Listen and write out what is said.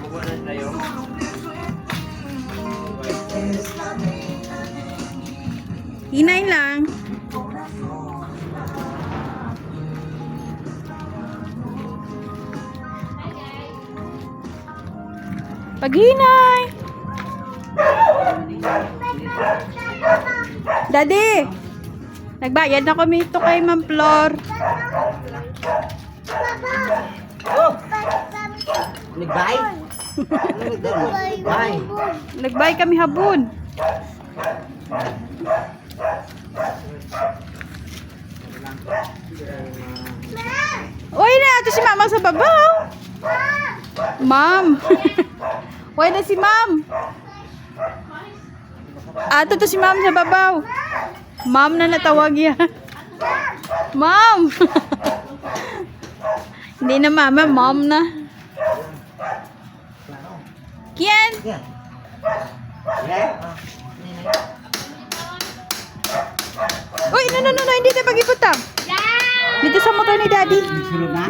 Bubunan tayo. Hinay lang. Paghinay. Daddy. Nagbayad na kami ito kay Ma'am Flor. Oh! Nagbay? Nagbay. Nagbay kami habon. Uy na, ito si Mama sa babaw. Ma'am. Uy na si Ma'am. Ato to si Ma'am sa babaw. Ma'am na natawag yan. Ma'am. Hindi na Mama, Ma'am na. Kian. Yeah. Uy, no, hindi tayo pag-iputa. Dito sa motor ni Daddy. Sunod na?